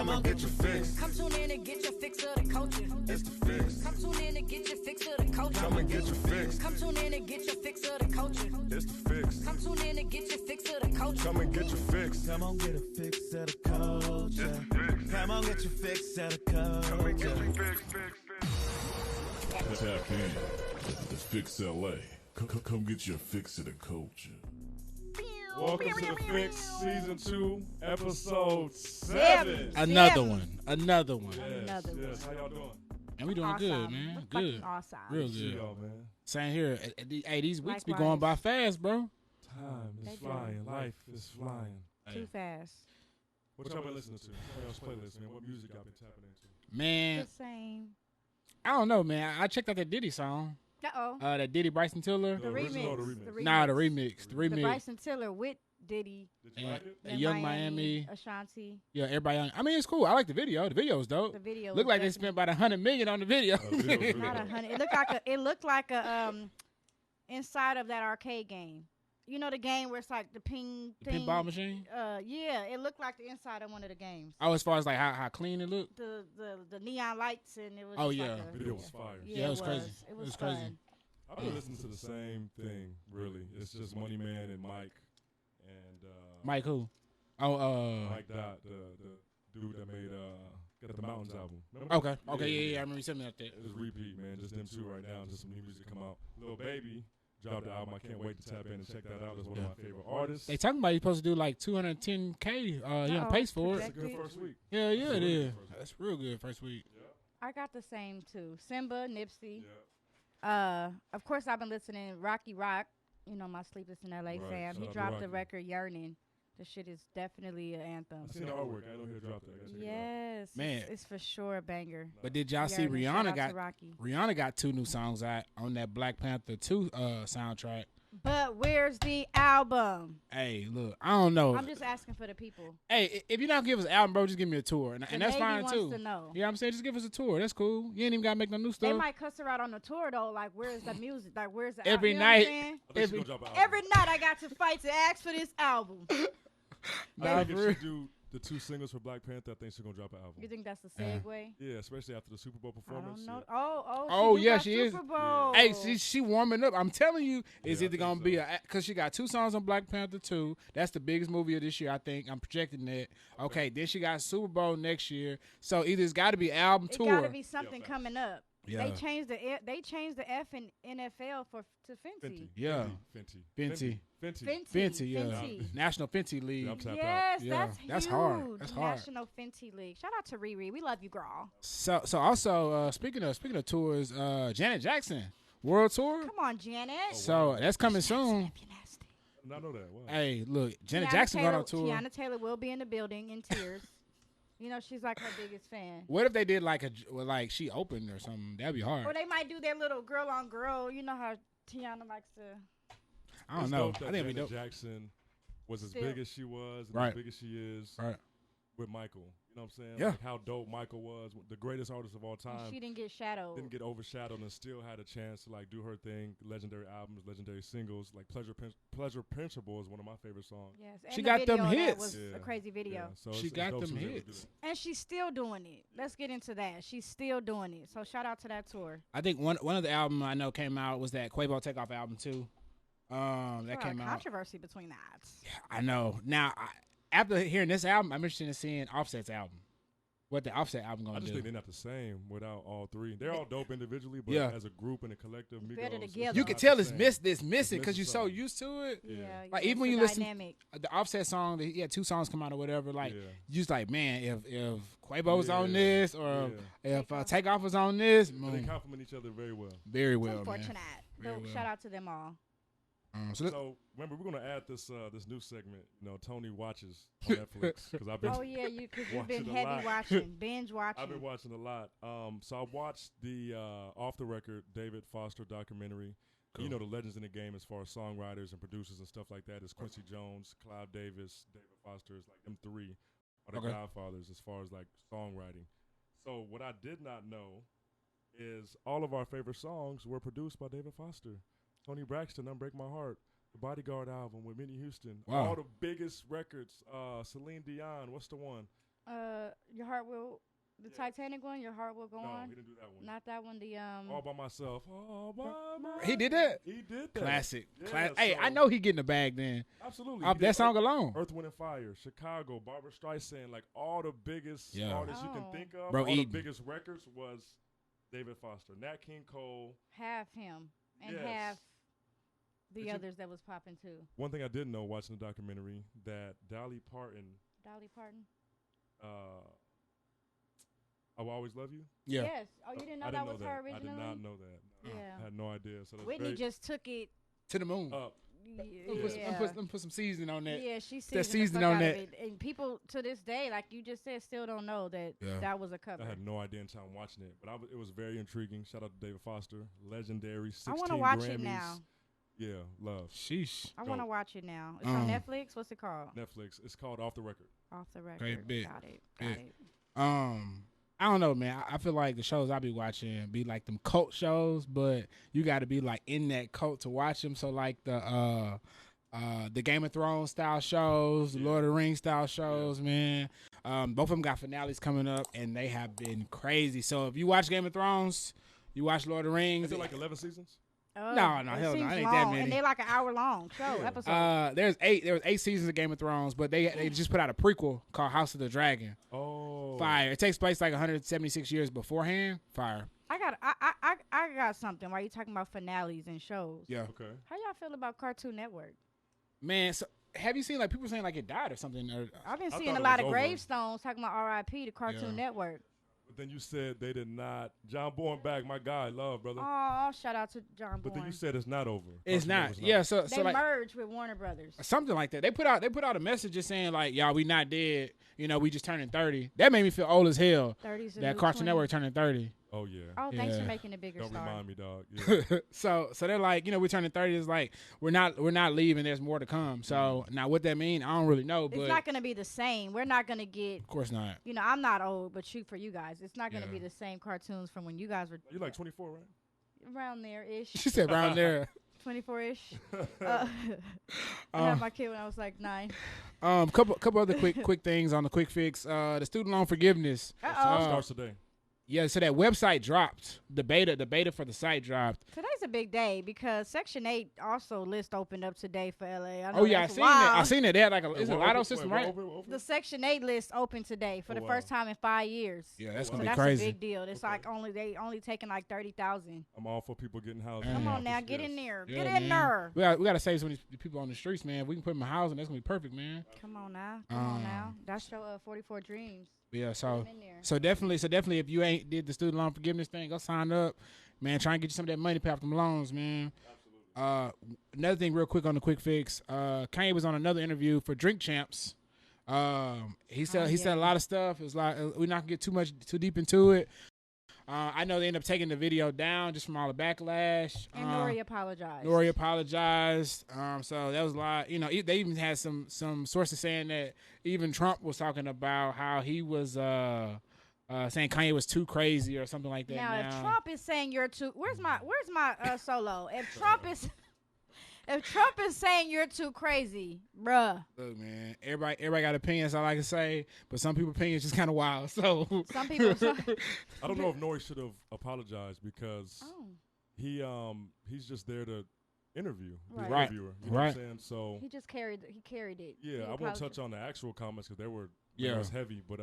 Come on, get your fix. Come tune in and get your fix of the culture. It's the fix. Come tune in and get your fix of the culture. Come and get your fix. Come tune in and get your fix of the culture. It's the fix. Come tune in and get your fix of the culture. Come and get your fix. Come on, get a fix of the culture. It's the fix. Come on, get your fix of the Come and get your culture. fix. Tap in. The Fix LA. Come get your fix of the culture. Welcome to the Fix Season 2, Episode 7. Another one. Yes, Another yes. How y'all doing? And we doing Awesome. good, man. Fucking Good. awesome. Real See good. y'all, man. Same here. Hey, these weeks be Likewise. going by fast, bro. Time They is do. flying. Life is flying. Too fast. What y'all been listening to? What y'all's playlist, man? What music y'all been tapping into? Man, The same. I don't know, man. I checked out that Diddy song. Uh-oh. That Diddy Bryson Tiller. The The original or the remix. remix? Nah, the remix. The The remix. Bryson Tiller with Diddy. Did you like it? And Young Miami. Ashanti. Yeah, everybody. I mean, it's cool. I like the video. The video was dope. The video. Looked was like they spent about $100 million on the video. The video was really not dope. 100. It looked like a inside of that arcade game. You know the game where it's like the ping The thing. pinball machine. Yeah, it looked like the inside of one of the games. Oh, as far as like how clean it looked. The neon lights and it was. Oh, just yeah. Like The video was fire. Yeah, it was crazy. It It was was crazy. fun. I've been listening to the same thing, really. It's just Money Man and Mike. And Mike who? Oh, Mike Dot, the dude that made Get the Mountains album. Remember? Okay, yeah. I remember you sent me that. It's repeat, man. Just them two right now. Just some new music come out. Lil Baby dropped the album. I can't wait to tap in and check that out. That's one of my favorite artists. They talking about you supposed to do like 210K. He on Uh-oh. pace for It's it. a good first week. Yeah, It's a it really is. good first week. That's real good first week. I got the same too. Simba, Nipsey. Yeah. Of course, I've been listening to Rocky Rock. You know my Sleepless in LA Right. fam. Shout He out to dropped the Rocky. record Yearning. The shit is definitely an anthem. I seen the artwork. I know he dropped that. I gotta check it out. Yes, Man. it's for sure a banger. But did y'all see Yearning. Shout out to Rihanna Rocky. got 2 new songs out on that Black Panther 2 soundtrack. But where's the album? Hey, look, I don't know. I'm just asking for the people. Hey, if you're not give us an album, bro, just give me a tour, and The that's Navy fine wants too. to know. Yeah, I'm saying just give us a tour. That's cool. You ain't even gotta make no new They stuff. might cuss her out on the tour though. Like, where's the music? Like, where's the Every you know what I'm night. saying? I think she's Every- gonna drop an album. Every night I got to fight to ask for this album. Nah, I think for if she do the 2 singles for Black Panther, I think she's gonna drop an album. You think that's the segue? Yeah, especially after the Super Bowl I performance. don't know. Yeah. Oh, yeah, got she is. Super Bowl. Hey, she warming up. I'm telling you, it's Yeah, I either think gonna so. be because she got 2 songs on Black Panther 2. That's the biggest movie of this year, I think. I'm projecting that. Okay, then she got Super Bowl next year. So either it's got to be album It tour. gotta be something Yeah, coming up. Yeah. They changed the F in NFL to Fenty. Yeah. Fenty. Fenty, yeah. Fenty. National Fenty League. Yeah, I'm tapped out. Yes, Yeah, that's that's hard. huge. That's hard. National Fenty League. Shout out to Riri. We love you, girl. So also speaking of tours, Janet Jackson World Tour. Come on, Janet. So that's coming soon. You nasty. I know that. Wow. Hey, look, Janet Tiana Jackson Taylor, going on tour. Tiana Taylor will be in the building in tears. You know, she's like her biggest fan. What if they did like she opened or something? That'd be hard. Or they might do their little girl on girl. You know how Tiana likes to. I don't It's know. dope that I think it'd be Janet dope. Jackson was as Still. big as she was and Right. as big as she is Right. with Michael. You know what I'm saying? Yeah. Like how dope Michael was, the greatest artist of all And time. she didn't get shadowed. Didn't get overshadowed and still had a chance to like do her thing. Legendary albums, legendary singles. Like Pleasure Principle is one of my favorite songs. Yes, She and got the them video of that hits. was Yeah. a crazy video. Yeah, so She it's got dope them she was able to do hits. that. And she's still doing it. Let's get into that. She's still doing it. So shout out to that tour. I think one of the album I know came out was that Quavo Takeoff album too. That A lot came of out. controversy between that. I know. Now after hearing this album, I'm interested in seeing Offset's album. What the Offset album I gonna just do? think they're not the same without all 3. They're all dope individually, but Yeah. as a group and a collective, Better Migos, together. You not can the tell it's same. missing It's because you're so something. used to it. Yeah. Like, yeah, even when it's you a listen- dynamic. The Offset song, he had 2 songs come out or whatever. Like Yeah. you just like, man, if Quavo's on Yeah. this or Yeah. if Takeoff was on this, But they complement each other very well. very It's well, unfortunate. man. But Very well. shout out to them all. So remember, we're gonna add this this new segment. You know, Tony watches on Netflix because I've been Oh yeah, because you've been watching a heavy lot. watching, binge watching. I've been watching a lot. So I watched the Off the Record David Foster documentary. Cool. You know the legends in the game as far as songwriters and producers and stuff like that is Quincy Jones, Clive Davis, David Foster. Is like them 3 are the Okay. godfathers as far as like songwriting. So what I did not know is all of our favorite songs were produced by David Foster. Tony Braxton, Unbreak My Heart, the Bodyguard album with Whitney Houston, Wow. all the biggest records, Celine Dion, what's the one? Your heart will. The Titanic one. Your heart will go No, on. he didn't do that one. Not that one. The All by myself. All by myself. He did that. He did that. Classic. Yeah, Hey, so- I know he getting the bag then. Absolutely. Off He did that song alone. Earth, Wind, and Fire, Chicago, Barbara Streisand, like all the biggest Yeah. artists you can Oh. think of. Bro, all Eden. the biggest records was David Foster, Nat King Cole. half him and Yes. half the Did you- others that was popping too. One thing I didn't know watching the documentary that Dolly Parton, Dolly Parton. I Will Always Love You. Yeah. Yes. Oh, you didn't know I that didn't was know her that. I originally? did not know that. Yeah. I had no idea. So that's Whitney very just took it. To the moon. up. Yeah. Let me put some seasoning on that. Yeah, she that seasoned the seasoning fuck on out that. of it. And people to this day, like you just said, still don't know that Yeah. that was a cover. I had no idea until I'm watching it, but it was very intriguing. Shout out to David Foster, legendary. 16 I want to watch Grammys. it now. Yeah, love. Sheesh. I want to Dope. watch it now. It's on Um, Netflix. What's it called? Netflix. It's called Off the Record. Off the record. Great bit. Got it. Yeah. Got it. I don't know, man. I feel like the shows I be watching be like them cult shows, but you got to be like in that cult to watch them. So like the Game of Thrones style shows, the Lord of the Rings style shows, man. Both of them got finales coming up, and they have been crazy. So if you watch Game of Thrones, you watch Lord of the Rings. Is it like 11 seasons? Oh, No, it hell no, seems it ain't that long, many. And they're like an hour long show episode. There was 8 seasons of Game of Thrones, but they just put out a prequel called House of the Dragon. Oh. Fire. It takes place like 176 years beforehand. Fire. I got something. Why you talking about finales and shows? Yeah. Okay. How y'all feel about Cartoon Network? Man, so have you seen like people saying like it died or something? Or, I've been I seeing thought a it lot was of over. gravestones talking about R.I.P. to Cartoon Yeah. Network. But then you said they did not. John Bourne back, my guy, love, brother. Oh, shout out to John But then you Bourne. said it's not over. it's Cartoon not. Network's Yeah. So They like merged with Warner Brothers. something like that. They put out a message just saying like, y'all, we not dead. You know, we just turning 30. That made me feel old as hell. 30s. That Cartoon Network turning 30. Oh yeah. Oh, thanks for Yeah. making it bigger. Don't Star. remind me, dog. Yeah. So they're like, you know, we're turning 30. It's like we're not leaving. There's more to come. So now what that mean, I don't really know. But It's not going to be the same. We're not going to get. of course not. You know, I'm not old, but shoot for you guys, it's not going to Yeah. be the same cartoons from when you guys were You like 24, right? around there ish, She said around there. 24 ish. I had my kid when I was like 9. Couple other quick things on the quick fix. The student loan forgiveness. Uh So it oh. starts today. Yeah, so that website dropped. The beta for the site dropped. Today's a big day because Section 8 also list opened up today for LA. I know Oh yeah, I that's seen that. I wild. seen that. They had like a Wait, it's a what lotto open- system, wait, right? what open? The Section 8 list opened today for Oh, the wow. first time in 5 years. Yeah, that's So gonna be that's crazy. a big deal. It's Okay. like they only taking like 30,000. I'm all for people getting houses. Come Yeah. on now, get in there. Yeah, Get in man. there. We got to save some of these people on the streets, man. If we can put them in housing, that's gonna be perfect, man. Come on now. Come on now. That's your 44 Dreams. Yeah, Put so 'em in there. so definitely, if you ain't did the student loan forgiveness thing, go sign up, man. Try and get you some of that money, pay off them loans, man. Another thing, real quick on the quick fix. Kanye was on another interview for Drink Champs. He said yeah. a lot of stuff. It was like we're not gonna get too deep into it. I know they ended up taking the video down just from all the backlash. And Nori apologized. Nori apologized. So that was a lot. You know, they even had some sources saying that even Trump was talking about how he was saying Kanye was too crazy or something like that. Now, if Trump is saying you're too, where's my solo? If Trump is saying you're too crazy, bruh. Look, man, everybody got opinions. All I can say, but some people's opinions just kind of wild. So Some people. I don't know if Nori should have apologized because Oh, he's just there to interview the Right. interviewer. You know Right. what I'm saying? So he just carried it. yeah, He I won't apologized. touch on the actual comments because they were Yeah. was heavy, but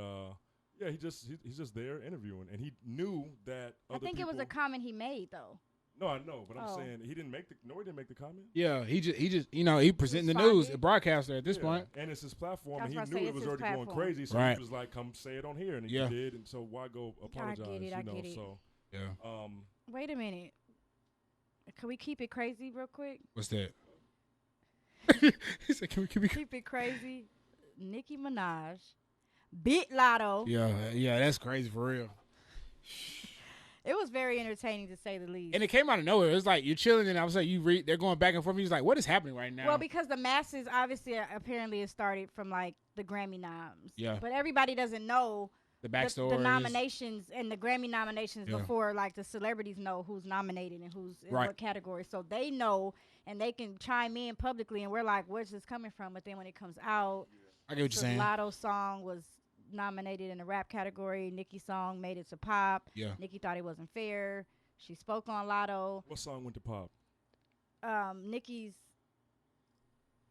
yeah, he's just there interviewing, and he knew that. I think it was a comment he made though. No, I know, but I'm Oh. saying Nori didn't make the comment. yeah, he just you know he presenting the Responded. news, a broadcaster at this Yeah, point. and it's his platform, That's and why I he say knew it it's was his already going platform. crazy, so Right. he was like, "Come say it on here," and Yeah. he did, and so why go apologize? I you know, get it. so Yeah, Wait a minute. Can we keep it crazy real quick? what's that? He said, "Can we?" Keep it crazy. Nicki Minaj beat Latto. Yeah, that's crazy for real. It was very entertaining to say the least. And it came out of nowhere. It was like you're chilling, and I was like, they're going back and forth. He's like, "What is happening right now?" Well, because the masses obviously apparently it started from like the Grammy noms. Yeah. But everybody doesn't know the the backstory, nominations and the Grammy nominations Yeah. before like the celebrities know who's nominated and who's in Right. what category. So they know and they can chime in publicly and we're like, where's this coming from? But then when it comes out, I get what you're the saying. Lotto song was nominated in the rap category. Nicki's song made it to pop. Yeah. Nicki thought it wasn't fair. She spoke on Latto. What song went to pop? Nicki's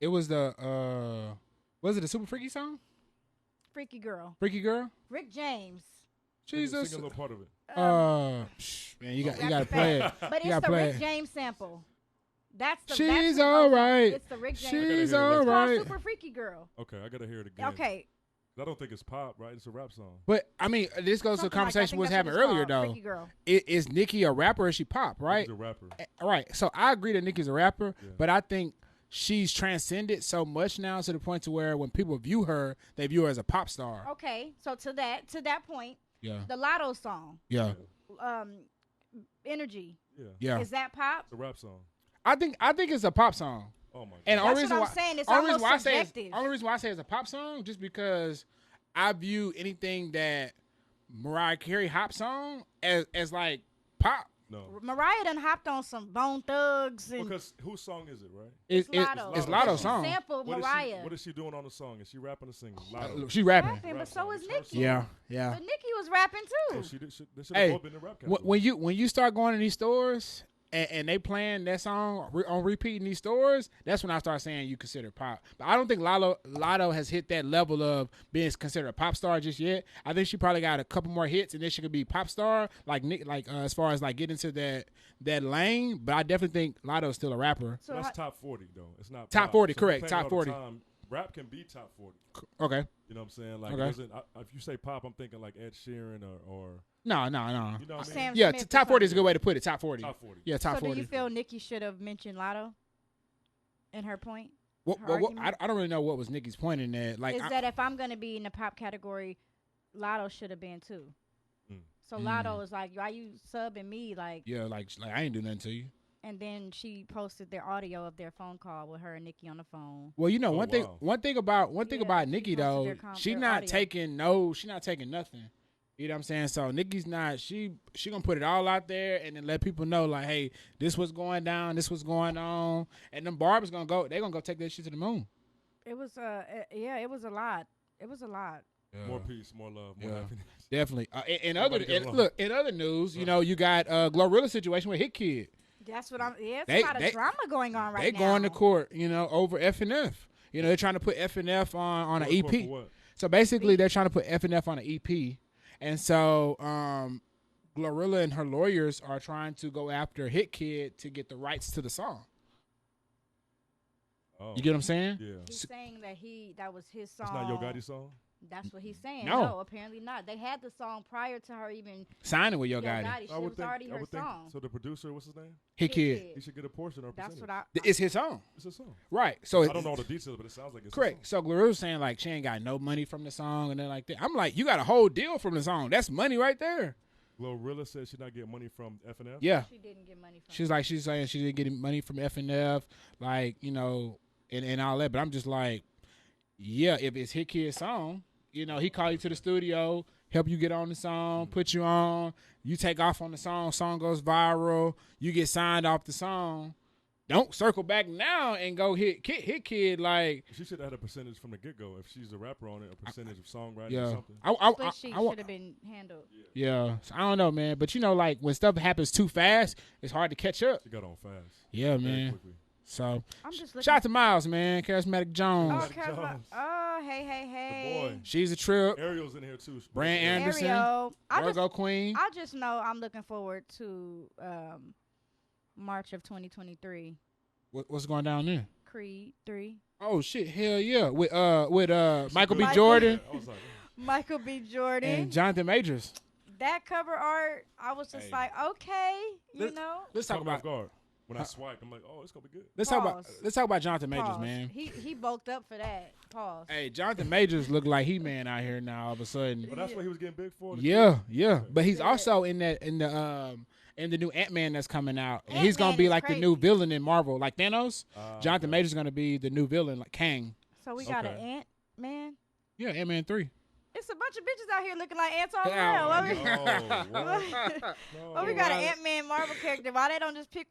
It was was it a Super Freaky song? Freaky Girl. Freaky Girl? Rick James. Jesus. Sing a little part of it. Man, you got to play it. But You it's gotta the play Rick it. James sample. That's the She's that's the all song. right. It's the Rick James. She's It's all It's called right. Super Freaky Girl. Okay, I gotta hear it again. Okay. I don't think it's pop, right? It's a rap song. But I mean, this goes to Something a like that. I conversation think we was that's having what it's earlier, called, though. Freaky Girl. Is Nicki a rapper or is she pop? Right. He's a rapper. Right. So I agree that Nicki's a rapper, Yeah. but I think she's transcended so much now to the point to where when people view her, they view her as a pop star. Okay. So to that point, Yeah. the Lotto song, Yeah. Energy, Yeah. Yeah. is that pop? It's a rap song. I think it's a pop song. Oh my god. And the That's only reason what I'm why, saying. It's only reason almost why I say subjective. only reason why I say it's a pop song just because I view anything that Mariah Carey hop song as like pop. No. Mariah done hopped on some Bone Thugs and Because whose song is it, right? It's Lotto. it's Lotto. Lotto's She song. sampled What Mariah. What is she doing on the song? Is she rapping or singing? Lotto. She rapping. Rapping, but Rap so song. is It's her Nicki. song. Yeah, yeah. But Nicki was rapping So too. they should Hey, have both been in the rap category. when you start going to these stores and they playing that song on repeat in these stores, that's when I start saying you consider pop. But I don't think Latto has hit that level of being considered a pop star just yet. I think she probably got a couple more hits and then she could be pop star like Nick, as far as like getting into that lane. But I definitely think Latto's still a rapper. So That's how- top 40 though. It's not Top pop. 40, So correct, depending top on the 40. time, rap can be top 40. Okay. You know what I'm saying? Like, Okay. it wasn't, if you say pop, I'm thinking like Ed Sheeran or No. you know what I mean? Sam Yeah, Smith or top 40 is a something. good way to put it. Top 40. Top 40. Yeah, top So 40. do you feel Nicki should have mentioned Lotto in her point? What, her what, argument? I don't really know what was Nicki's point in that. Like, Is that if I'm going to be in the pop category, Lotto should have been too. Mm. So Lotto is like, why you subbing me? Like, yeah, like I ain't do nothing to you. and then she posted their audio of their phone call with her and Nicki on the phone. Well, you know, Oh, one thing wow. about Yeah, she Nicki posted though, their she their not audio. taking she not taking nothing. You know what I'm saying? So Nicki's not she gonna put it all out there and then let people know like, hey, this what's going down, this what's going on, and them barbers gonna go take that shit to the moon. It was it was a lot. It was a lot. More peace, more love, more Yeah. happiness. Definitely. In other news, you Right. know, you got Glorilla's situation with Hit Kid. That's what I'm. Yeah, it's They- a lot of drama going on right They now. going to court, you know, over F&F. You know, they're trying to put F&F on an What- EP. for what? So basically, they're trying to put F&F on an EP, and so Glorilla and her lawyers are trying to go after Hit Kid to get the rights to the song. Oh. You get what I'm saying? Yeah. He's saying that that was his song. It's not Yo Gotti's song? That's what he's saying. No. No, apparently not. They had the song prior to her even. Signing with Yo Yo Gotti. Gotti. It was already her song. So the producer, what's his name? Hit Kid. He should get a portion or a That's percentage. what I. It's his song. It's a song. Right. So I don't know all the details, but it sounds like it's correct. A song. So Glorilla's saying like she ain't got no money from the song and then like that. I'm like, you got a whole deal from the song. That's money right there. Glorilla said she not getting money from F&F? Yeah. She didn't get money from. She's saying she didn't get money from F&F, like, you know, and all that. But I'm just like, yeah, if it's Hit Kid's song, you know, he call you to the studio, help you get on the song, put you on, you take off on the song goes viral, you get signed off the song. Don't circle back now and go hit Kid like. She should have had a percentage from the get-go. If she's a rapper on it, a percentage of songwriting or Yeah, something. Split sheet I should have been handled. yeah. So I don't know, man. But you know, like when stuff happens too fast, it's hard to catch up. She got on fast. Yeah, Very man. quickly. So I'm just looking. shout out to Miles, man. Charismatic Jones. Oh, Jones. hey. The boy. She's a trip. Ariel's in here too. Brand Ariel. Anderson. Ariel. Virgo Queen. I just know I'm looking forward to March of 2023. What's going down there? Creed 3. Oh shit, hell yeah. With Michael B. Good. Jordan I was like, Michael B. Jordan. and Jonathan Majors. That cover art, I was just Hey. like, okay, you Let- know. Let's talk caught me off about guard. When I swiped, I'm like, oh, it's gonna be good. Pause. let's talk about Jonathan Majors, Pause. man. He bulked up for that. Pause. Hey, Jonathan Majors look like He-Man out here now all of a sudden. But that's what he was getting big for. Yeah. But he's Yeah. also in the new Ant-Man that's coming out. And he's Ant-Man gonna be is like the new crazy. villain in Marvel, like Thanos. Jonathan okay. Majors gonna be the new villain, like Kang. So we got an Okay. Ant Man. Yeah, Ant-Man 3. It's a bunch of bitches out here looking like ants on Yeah, real. What we- Oh, what? Well, we got an Why- Ant-Man Marvel character. Why they don't just pick?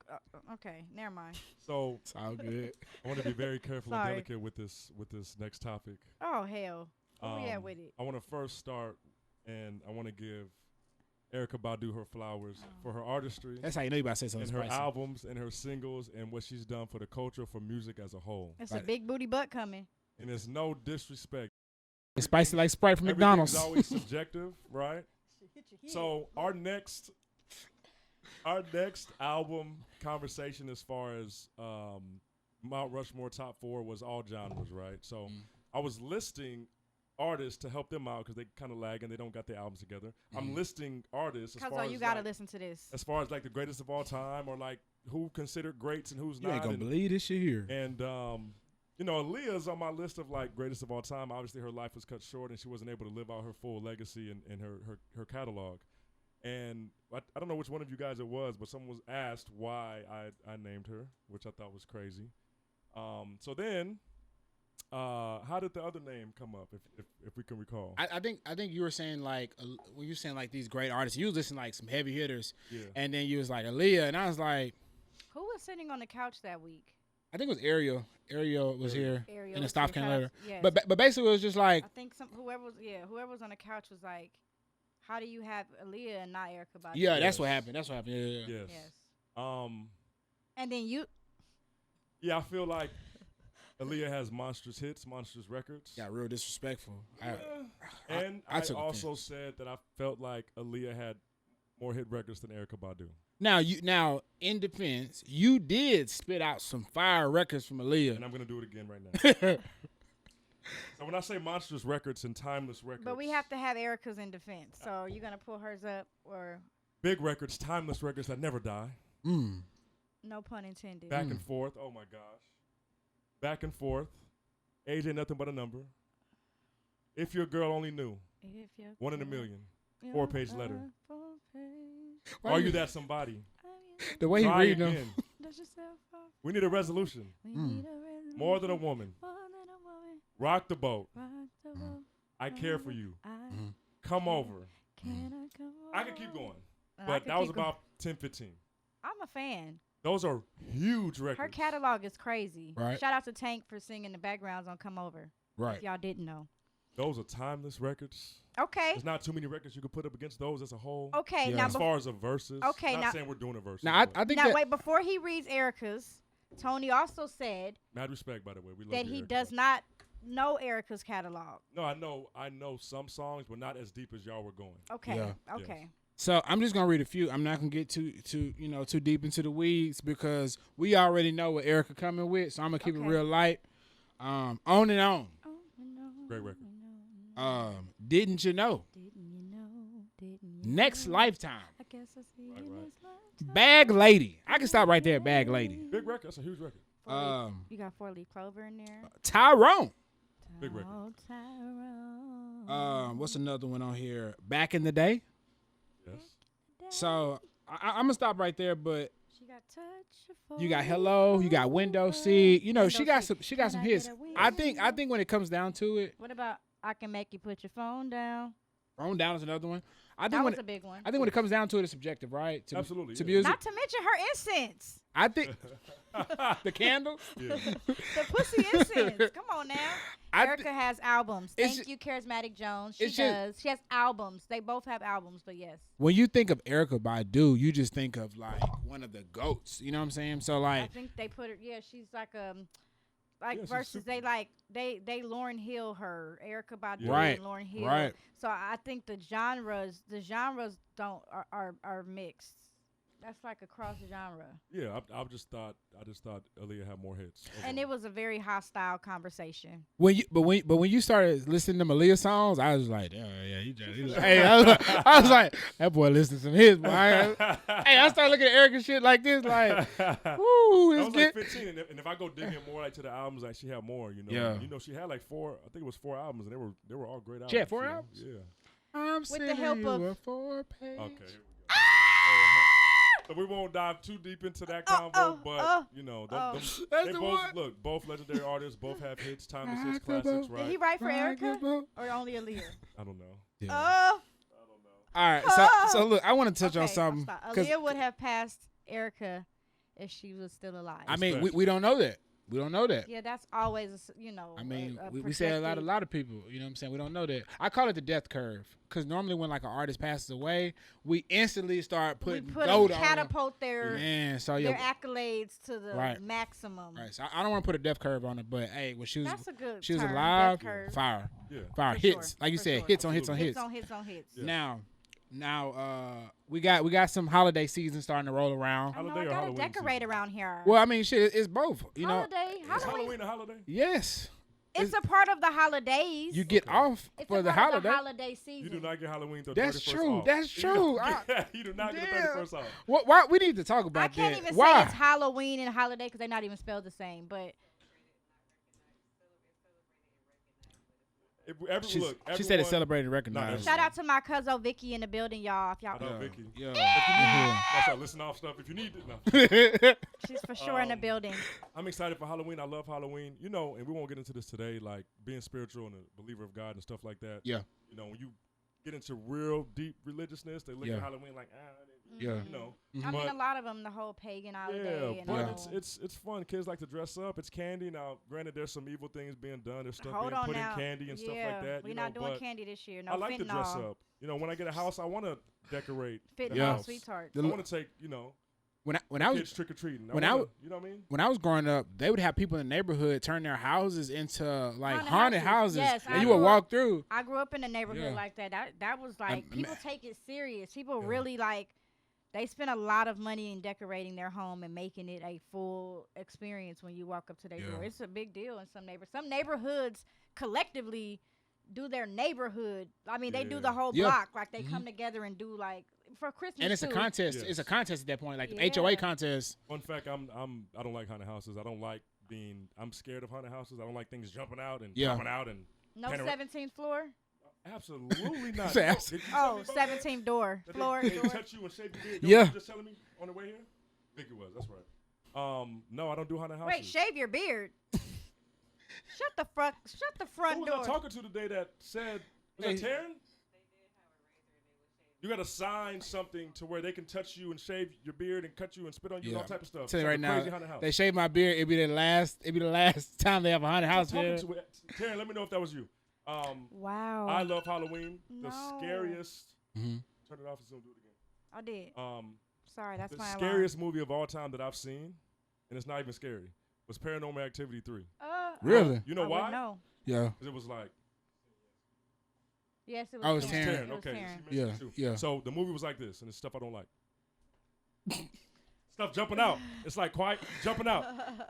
Okay, never mind. So It's all good. I want to be very careful and Sorry. delicate with this next topic. Oh hell. Where we at with it? I want to first start, and I want to give Erykah Badu her flowers for her artistry. That's how you know you about to say something and her spicy. albums and her singles and what she's done for the culture, for music as a whole. It's a big booty butt coming. And it's no disrespect. It's spicy like Sprite from McDonald's. Everything's always subjective, right? So our next album conversation as far as Mount Rushmore top 4 was all genres, right? So I was listing artists to help them out because they kind of lag and they don't got their albums together. I'm listing artists as far as you gotta like, listen to this. as far as like the greatest of all time, or like who considered greats and who's You not. ain't gonna and, believe this shit here. and you know, Aaliyah's on my list of like greatest of all time. Obviously, her life was cut short and she wasn't able to live out her full legacy and her catalog. And I don't know which one of you guys it was, but someone was asked why I named her, which I thought was crazy. So then, how did the other name come up, if we can recall? I think you were saying like when you were saying like these great artists, you was listening like some heavy hitters, and then you was like Aaliyah, and I was like, Who was sitting on the couch that week? I think it was Ariel. Ariel was here Ariel in the was South here. Carolina. Yes. But basically it was just like I think whoever was on the couch was like, how do you have Aaliyah and not Erykah Badu? yeah, that's what happened. That's what happened. Yeah. Yes. And then you. Yeah, I feel like Aaliyah has monstrous hits, monstrous records. Got real disrespectful. And I I took also said that I felt like Aaliyah had more hit records than Erykah Badu. Now in defense, you did spit out some fire records from Aaliyah. And I'm going to do it again right now. So when I say monstrous records and timeless records. But we have to have Erykah's in defense. So you're gonna pull hers up or? Big records, timeless records that never die. No pun intended. Back and forth. Oh, my gosh. Back and forth. Age ain't nothing but a number. If your girl only knew. One in a million. 4-page letter. Are you that somebody? The way he Try reading them. again. We need a resolution. More than a woman. Rock the boat. I care for you. Come over. I could keep going. But that was about 10, 15. I'm a fan. Those are huge records. Her catalog is crazy. Right. Shout out to Tank for singing the backgrounds on Come Over. Right. If y'all didn't know. Those are timeless records. Okay. There's not too many records you could put up against those as a whole. Okay. Yeah. Now, As far as a verses. Okay, Not now- saying we're doing a verses. Now I but think now that wait, before he reads Erykah's, Tony also said mad respect, by the way. We love that you, he Erykah. does not know Erykah's catalog. No, I know some songs, but not as deep as y'all were going. Okay. Yeah. Okay. so I'm just gonna read a few. I'm not gonna get too deep into the weeds because we already know what Erykah coming with. So I'm gonna keep it Okay. real light. On and on. Great record. Didn't you know? Next lifetime. I guess I see Right, you right. next lifetime. Bag Lady. I can stop right there. Bag Lady. Big record. That's a huge record. You got 4-leaf clover in there. Tyrone. Big record. Oh, Tyrone. What's another one on here? Back in the Day. Yes. So I'm gonna stop right there. But She got touch. you got Hello. You got Window Seat. You know Window she got Seat. some Can I hits. get a I think when it comes down to it, What about I Can Make You Put Your Phone Down? Phone Down is another one. I That think was when a big one. I think when it comes down to it, it's subjective, right? To, Absolutely, To yeah. music, Not to mention her incense. I think the candle. Yeah. The pussy incense. Come on now. I Erykah thi- has albums. It's Thank ju- you, Charismatic Jones. She it's just- does. She has albums. They both have albums, but yes. When you think of Erykah Badu, you just think of like one of the goats. You know what I'm saying? So I like, think they put her. Yeah, she's like Yeah, she's versus super- they Lauryn Hill her. Erykah Badu Right, and Lauryn Hill. right. So I think the genres don't are mixed. That's like a cross genre. Yeah, I just thought Aaliyah had more hits. And it was a very hostile conversation. when you started listening to Malia songs, I was like, yeah, hey, I was like, that boy listened to some hits, boy. Hey, I started looking at Erykah shit like this, like, woo, I this was like good. 15, and if I go digging more like to the albums, like she had more, you know. Yeah. You know, she had like 4. I think it was 4 albums, and they were all great albums. She had 4 you know? albums? Yeah. I'm the sending help you of- a 4-page. Okay. Here we go. So we won't dive too deep into that Oh, convo, but you know, That's they the both one. look both legendary artists, both have hits, timeless hits, Rockable. classics, Did he right? write for Rockable. Erykah or only Aaliyah? I don't know. Yeah. Oh, All right, so look, I want to touch on okay, something. stop. 'cause, Aaliyah would have passed Erykah if she was still alive. I mean, Respect. we don't know that. We don't know that. Yeah, that's always, I mean, a we say a projected- lot of people. You know what I'm saying? We don't know that. I call it the death curve because normally when like an artist passes away, we instantly start We putting put gold them, on them. catapult their So their yeah, accolades to the Right. maximum. right. So I don't want to put a death curve on it, but hey, when she was That's a good she was term, alive, death curve. fire, Yeah. fire For hits. sure, Like you for said, sure. hits on hits on Hits hits. on hits on hits. Yeah. Now, we got some holiday season starting to roll around. I know Holiday I or gotta Halloween decorate season? around here. Well, I mean, shit, it's both. You know, Holiday, Is Halloween. Halloween a holiday? yes, It's a part of the holidays. you get off it's for a the part holiday. of the holiday season. You do not get Halloween till That's 31st true. off. That's You true. don't get- You do not get the Damn. 31st off. Why we need to talk about I can't that? even Why? say it's Halloween and holiday because they're not even spelled the same. But She Look, said it's everyone- celebrated and recognized. shout out to my cousin Vicky in the building, y'all. If y'all, I know Vicky. Yeah. That's how listen off stuff if you need it. No. she's for sure in the building. I'm excited for Halloween. I love Halloween. You know, and we won't get into this today, like being spiritual and a believer of God and stuff like that. Yeah. You know, when you get into real deep religiousness, they look Yeah. at Halloween like, Yeah. you know. I mean, But- a lot of them, the whole pagan holiday. Yeah, and but all. it's fun. Kids like to dress up. It's candy. Now, granted, there's some evil things being done. There's stuff Hold being on put now. in candy and stuff Yeah, like that. we're you not know, doing but candy this year. No I like fentanyl. to dress up. You know, when I get a house, I want to decorate the Fentanyl, Yeah. house. sweetheart. I want to take, you know, When I was kids trick or treating. when I you know what I mean? when I was growing up, they would have people in the neighborhood turn their houses into like Haunted haunted houses. houses, Yes, and I you would grew walk through. I grew up in a neighborhood Yeah. like that. That was like people ma- take it serious. People really like they spend a lot of money in decorating their home and making it a full experience when you walk up to their Yeah. door. It's a big deal in some neighborhoods. Some neighborhoods collectively do their neighborhood. I mean, they do the whole Yeah. block. Like they come together and do like for Christmas. And it's a too. contest. Yes. It's a contest at that point, like the Yeah. HOA contest. Fun fact: I don't like haunted houses. I don't like being. I'm scared of haunted houses. I don't like things jumping out and Yeah. coming out and. No Panor- 17th floor. Absolutely not. Say No, abs- did you tell me Oh, about 17th door. that? Floor. They door. touch you and shave your beard. Yeah. You just telling me on the way here. I think it was. That's right. No, I don't do haunted houses. Wait, shave your beard. Shut the Who front was door. I talking to today that said, was Hey. that Taryn? You got to sign something to where they can touch you and shave your beard and cut you and spit on you and all type of stuff. Tell you It's right like a now, crazy haunted house. they shave my beard. It'd be the last time they have a haunted house. Talking There. to it. Taryn, let me know if that was you. Wow. I love Halloween. The No. scariest. Mhm. Turn it off and do it again. I did. Sorry, that's The my scariest movie of all time that I've seen, and it's not even scary, was Paranormal Activity 3. alarm. Really? You know I why? wouldn't know. Yeah. 'Cause it was like, Yes, it was. Oh, it's it was Taryn. Taryn. It was Okay. Taryn. she mentioned Yeah, it too. yeah. So the movie was like this, and it's stuff I don't like. Stuff jumping out. It's like quiet jumping out.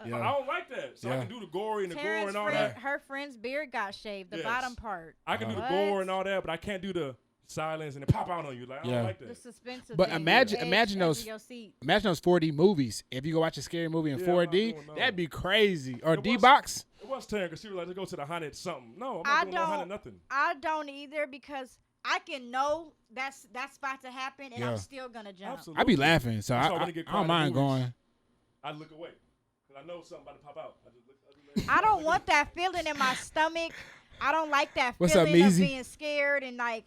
Yeah. I don't like that. So I Yeah. can do the gory and the gore Terrence's and all friend, that. her friend's beard got shaved, the Yes. bottom part. I can do the What? gore and all that, but I can't do the silence and it pop out on you. Like I Yeah. don't like The that. suspense of But the imagine- edge imagine of those- your seat. Imagine those 4D movies. If you go watch a scary movie in Yeah, I'm not 4D, doing no. that'd be crazy. Or It D was- box. It was Taryn because she was like, let's go to the haunted something. No, I'm I not doing no haunted don't- nothing. I don't either because I can know that's about to happen and Yeah. I'm still gonna jump. Absolutely. I'd be laughing, so That's I why when it get don't quiet mind in movies, going. I look away because I know something about to pop out. I just look, I don't want that feeling in my stomach. I don't like that What's up, feeling of Meezy? being scared and like,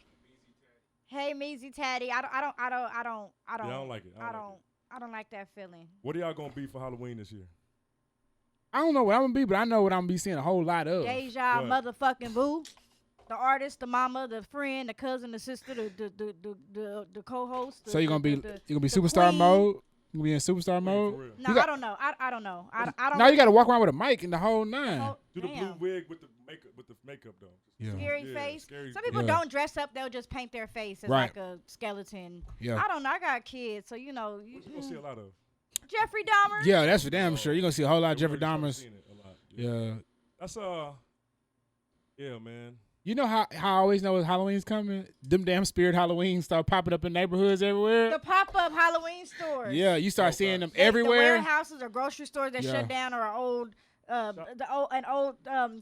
hey, Meezy Tatty. I don't Yeah, I don't like it. I don't like that feeling. What are y'all gonna be for Halloween this year? I don't know what I'm gonna be, but I know what I'm gonna be seeing a whole lot of. Deja What? motherfucking Vu. The artist, the mama, the friend, the cousin, the sister, the co-host. So you're gonna be the superstar queen. mode. You gonna be in superstar For mode. real. No, You got- I don't know. I don't know. I don't. Now you gotta walk around with a mic and the whole nine. Oh, Do the blue damn. wig with the makeup though. Yeah. Scary Yeah, face. scary- Some people Yeah. don't dress up; they'll just paint their face as Right. like a skeleton. Yeah. I don't know. I got kids, so you know. What you gonna see a lot of? Jeffrey Dahmer. Yeah, that's for damn sure. You're gonna see a whole lot of Yeah, Jeffrey we already Dahmers. started seeing it a lot. Yeah. That's yeah, man. You know how I always know when Halloween's coming? Them damn spirit Halloween start popping up in neighborhoods everywhere. The pop-up Halloween stores. Yeah, you start Oh, seeing them facts. The everywhere. warehouses or grocery stores that Yeah. shut down or old,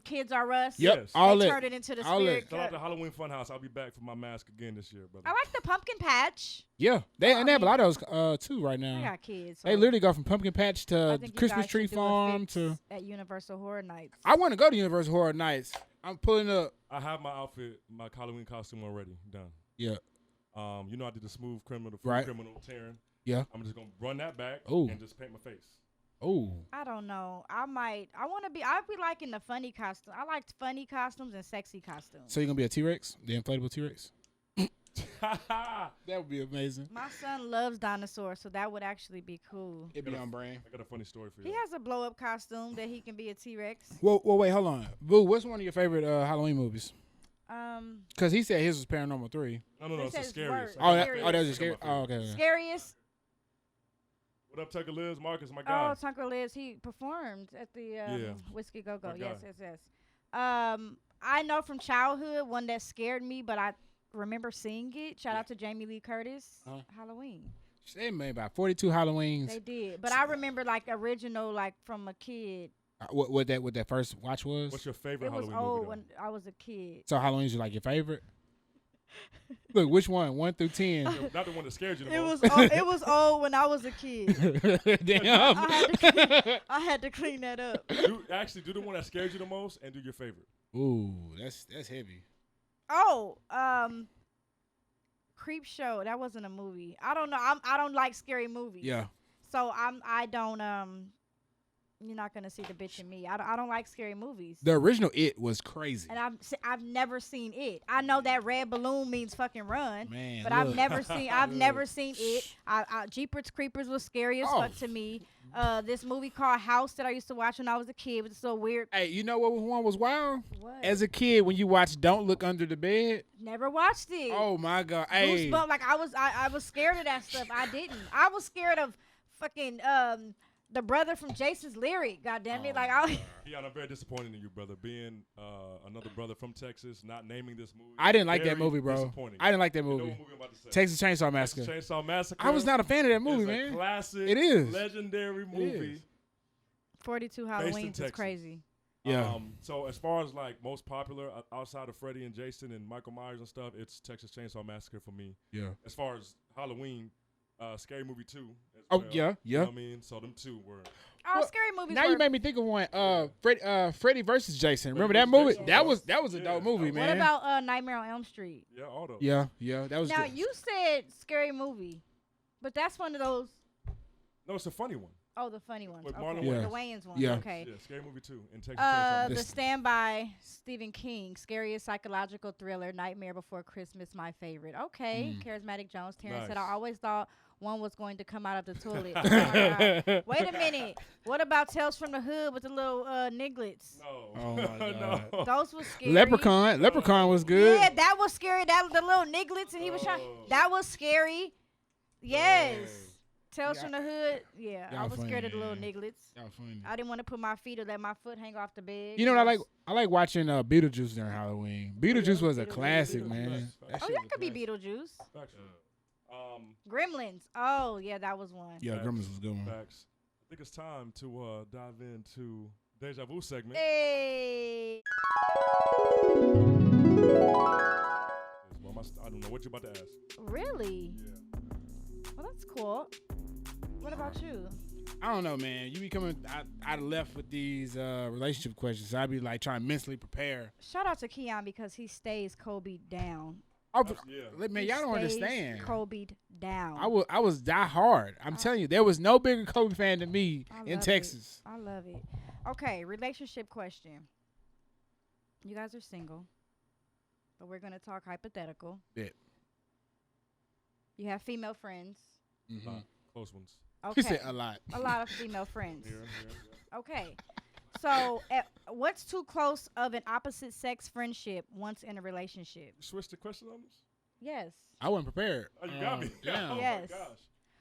Kids Are Us. Yep, Yes. all They that. turned it into the all spirit. that. Shout out to Halloween Funhouse. I'll be back for my mask again this year, brother. I like the pumpkin patch. Yeah, they and they have a lot of those too right I now. got kids. So They literally go from pumpkin patch I to think you Christmas guys tree should do a farm fix to. at Universal Horror Nights. I want to go to Universal Horror Nights. I'm pulling up. I have my outfit, my Halloween costume already done. Yeah, You know I did the smooth criminal, the free Right. criminal Taryn. yeah. I'm just gonna run that back Ooh. and just paint my face. Oh, I don't know. I'd be liking the funny costume. I liked funny costumes and sexy costumes. so you're gonna be a T-Rex, the inflatable T-Rex? That would be amazing. My son loves dinosaurs, so that would actually be cool. It'd be on brand. I got a funny story for He you. has a blow up costume that he can be a T-Rex. Well, wait, hold on. Boo, what's one of your favorite Halloween movies? Because he said his was Paranormal 3. No, He it's the says scariest. worse. Oh, I got that, my oh, favorite. that was I just scary. got my Oh, favorite. okay. Scariest. What up, Tucker Liz? Marcus, my guy. Oh, Tucker Liz. He performed at the Yeah. Whiskey Go Go. My Yes, guy. yes. I know from childhood one that scared me, but I remember seeing it. Shout out to Jamie Lee Curtis. Uh-huh. Halloween. They made about 42 Halloweens. They did, but I remember like original, like from a kid. What that first watch was? What's your favorite It was Halloween old movie? when I was a kid. So Halloween's like your favorite? Look, which one? 1 through 10. Though? Not the one that scared you the It most. was old, it was old when I was a kid. Damn. I had to clean that up. Do the one that scared you the most and do your favorite. Ooh, that's heavy. Oh, Creep Show. That wasn't a movie. I don't know. I don't like scary movies. Yeah. So I don't You're not gonna see the bitch in me. I don't like scary movies. The original It was crazy. And I've never seen it. I know that red balloon means fucking run, Man, but look. I've never seen it. Jeepers Creepers was scary as Oh. fuck to me. This movie called House that I used to watch when I was a kid was so weird. Hey, you know what one was wild? What? As a kid, when you watched Don't Look Under the Bed. Never watched it. Oh my God! Hey, Goosebumps. Like I was scared of that stuff. I didn't. I was scared of fucking the brother from Jason's Lyric. God damn it! Like I. Yeah, I'm very disappointed in you, brother. Being another brother from Texas, not naming this movie. I didn't like that Very say, bro. disappointing. I didn't like that You know movie. what movie I'm about to say. Texas Chainsaw Massacre. Texas Chainsaw Massacre. I was not a fan of that movie, It's man. a classic. It is. Legendary movie. 42 in Halloweens is Texas. crazy. Yeah. So as far as like most popular outside of Freddy and Jason and Michael Myers and stuff, it's Texas Chainsaw Massacre for me. Yeah. As far as Halloween, Scary Movie 2. As Oh, well. yeah, You know yeah. what I mean? So them two were. Oh, Well, scary movies. Now you were- made me think of one. Freddy versus Jason. Remember Freddy that versus movie? Jason. That was a Yeah. dope movie, What man. What about Nightmare on Elm Street? Yeah, all those. Yeah, that was Now good. you said scary movie, but that's one of those. No, it's a funny one. Oh, the funny ones. With Okay. Marlon Yeah. The Wayans ones. Yeah. Okay. Yeah, Scary Movie 2 and Texas Chainsaw The This- Standby, Stephen King, scariest psychological thriller, Nightmare Before Christmas, my favorite. Okay, Charismatic Jones. Terrence said, Nice. I always thought one was going to come out of the toilet. Oh my God. Wait a minute. What about Tales from the Hood with the little nigglets? No. Oh, my no. Those was scary. Leprechaun was good. Yeah, that was scary. That the little nigglets and he was trying. Oh. That was scary. Yes. Oh. Tales Yeah. from the Hood. Yeah, Y'all I was scared funny, of the little man. nigglets. That was funny. I didn't want to put my feet or let my foot hang off the bed. You know what I like? I like watching Beetlejuice during Halloween. Beetlejuice was a Beetlejuice. classic, Beetlejuice. man. Facts. That Oh, shit yeah, was it could be classic. Beetlejuice. Facts. Gremlins. Oh, yeah, that was one. Yeah, Gremlins was a good one. Facts. I think it's time to dive into Deja Vu segment. Hey. Well, I don't know what you're about to ask. Really? Yeah. Well, that's cool. What about you? I don't know, man. You be coming out of left with these relationship questions. So I be like trying to mentally prepare. Shout out to Keon because he stays Kobe down. Yeah. Man, He y'all don't stays understand. Kobe down. I was die hard. I'm telling you, there was no bigger Kobe fan than me I in love Texas. I love it. Okay, relationship question. You guys are single, but we're gonna talk hypothetical. Bet. You have female friends. Mhm. Close ones. He Okay, said a lot. a lot of female friends. Here, yeah. Okay, so what's too close of an opposite sex friendship once in a relationship? You switched the question on us? Yes. I wasn't prepared. Oh, you got me. Damn. Oh, Yes. my gosh.